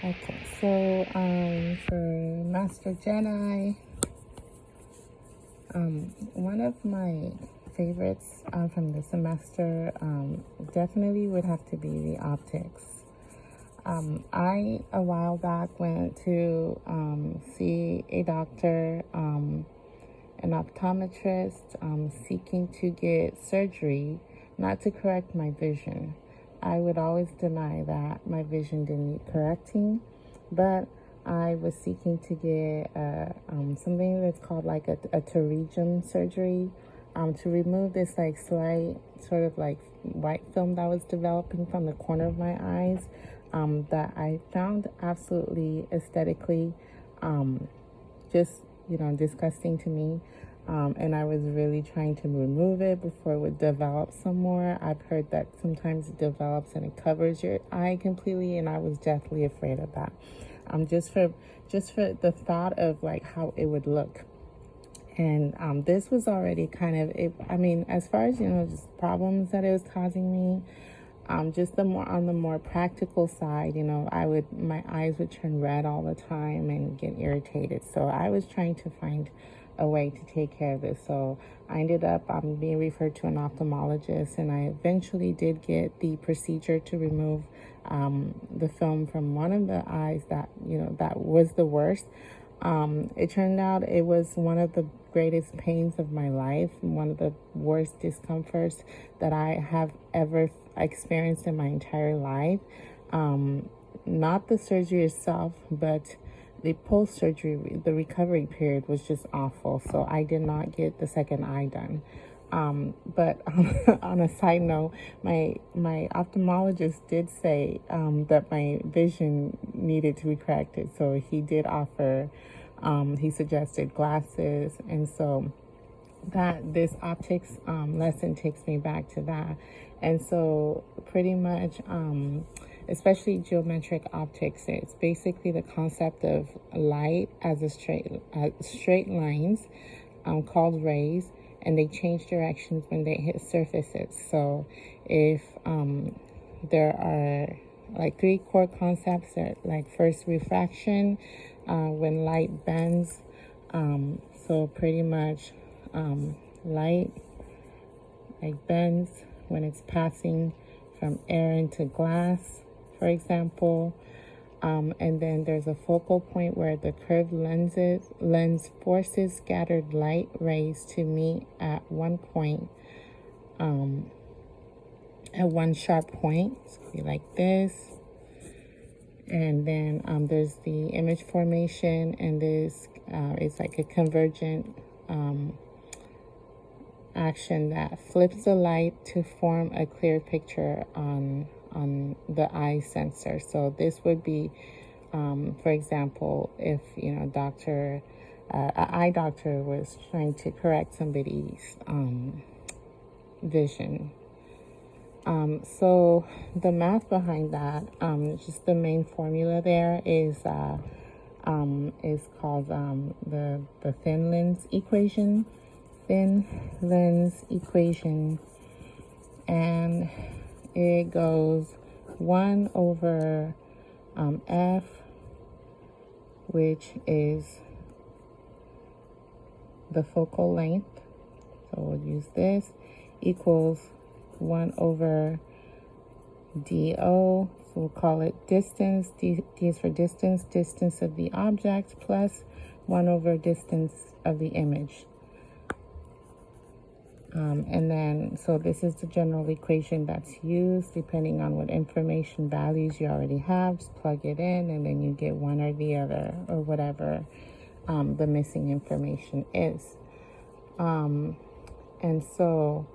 Okay, so for Master Jedi, one of my favorites from the semester definitely would have to be the optics. A while back, went to see a doctor, an optometrist, seeking to get surgery, not to correct my vision. I would always deny that my vision didn't need correcting, but I was seeking to get something that's called like a pterygium surgery, to remove this like slight sort of like white film that was developing from the corner of my eyes, that I found absolutely aesthetically just, disgusting to me. And I was really trying to remove it before it would develop some more. I've heard that sometimes it develops and it covers your eye completely, and I was deathly afraid of that. Just for the thought of like how it would look. And this was already kind of it. I mean, as far as just problems that it was causing me, just on the more practical side, my eyes would turn red all the time and get irritated. So I was trying to find a way to take care of this. So I ended up being referred to an ophthalmologist, and I eventually did get the procedure to remove the film from one of the eyes that was the worst. It turned out it was one of the greatest pains of my life, one of the worst discomforts that I have ever experienced in my entire life. Not the surgery itself, but the post-surgery, the recovery period was just awful. So I did not get the second eye done. But on a side note, my ophthalmologist did say that my vision needed to be corrected. So he did offer, he suggested glasses. And so that this optics lesson takes me back to that. And so pretty much, especially geometric optics, it's basically the concept of light as a straight lines called rays, and they change directions when they hit surfaces. So if there are like three core concepts, like first refraction, when light bends. So pretty much light like bends when it's passing from air into glass, for example. And then there's a focal point where the curved lens forces scattered light rays to meet at one point, at one sharp point, so like this. And then there's the image formation, and this it's like a convergent action that flips the light to form a clear picture on the eye sensor. So this would be, for example, if an eye doctor was trying to correct somebody's vision. So the math behind that, just the main formula there is called the thin lens equation. And it goes 1 over f, which is the focal length, so we'll use this, equals 1 over do, so we'll call it distance. D is for distance of the object, plus 1 over distance of the image. And then, so this is the general equation that's used depending on what information values you already have. Just plug it in, and then you get one or the other, or whatever the missing information is. And so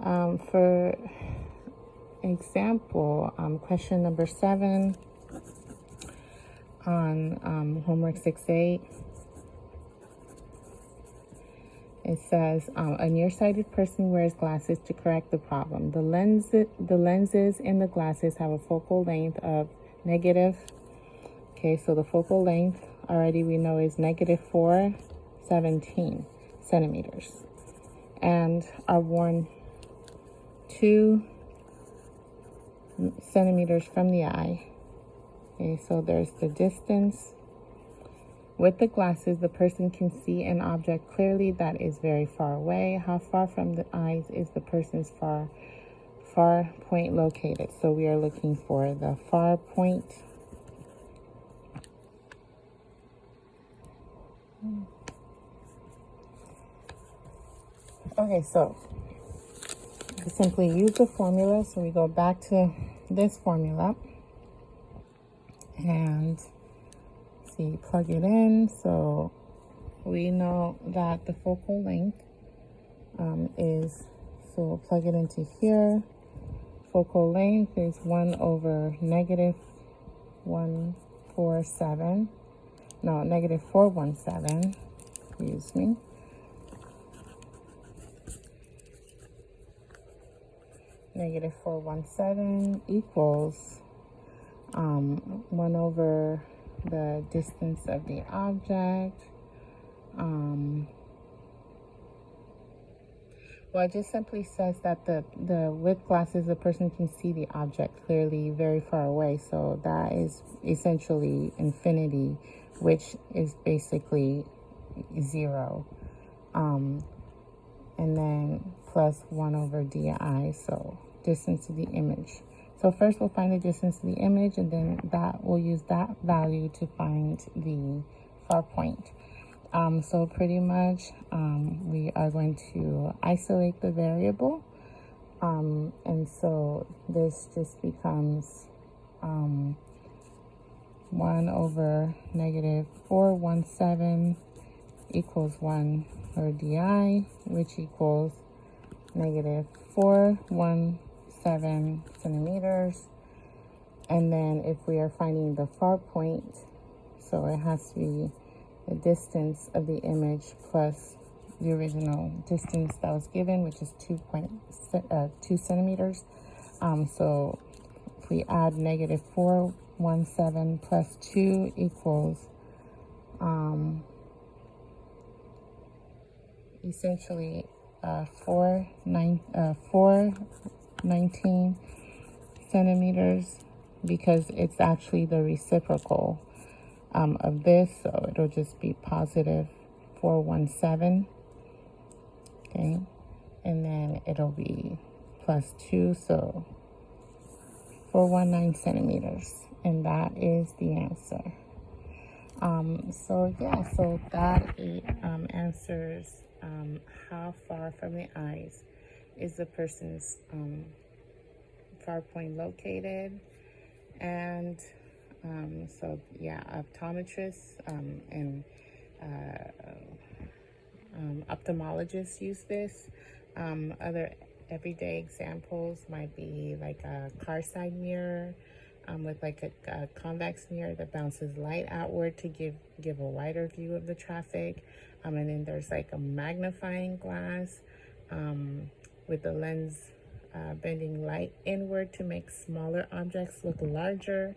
for example, question number 7 on homework 6-8. It says, a nearsighted person wears glasses to correct the problem. The lenses in the glasses have a focal length of negative. Okay, so the focal length already we know is negative 417 centimeters, and are worn 2 centimeters from the eye. Okay, so there's the distance. With the glasses, the person can see an object clearly that is very far away. How far from the eyes is the person's far point located? So we are looking for the far point. Okay, so we simply use the formula. So we go back to this formula and see, plug it in. So we know that the focal length is, so we'll plug it into here. Focal length is 1 over negative 147. No, negative 417. Excuse me. Negative 417 equals 1 over the distance of the object. Well, it just simply says that with glasses, the person can see the object clearly very far away. So that is essentially infinity, which is basically 0. And then plus 1 over di, so distance to the image. So first we'll find the distance to the image, and then we'll use that value to find the far point. So pretty much we are going to isolate the variable. And so this just becomes 1 over negative 417 equals 1 over di, which equals negative 417 centimeters. And then if we are finding the far point, so it has to be the distance of the image plus the original distance that was given, which is 2 centimeters. So if we add negative 417 plus 2 equals essentially 419 centimeters, because it's actually the reciprocal of this, so it'll just be positive 417. Okay, and then it'll be plus 2, so 419 centimeters, and that is the answer. So yeah, so that answers how far from the eyes is the person's far point located. And so yeah, optometrists and ophthalmologists use this. Other everyday examples might be like a car side mirror with like a convex mirror that bounces light outward to give a wider view of the traffic. And then there's like a magnifying glass with the lens bending light inward to make smaller objects look larger.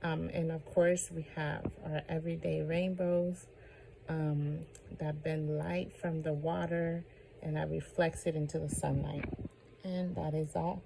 And of course, we have our everyday rainbows that bend light from the water and that reflects it into the sunlight. And that is all.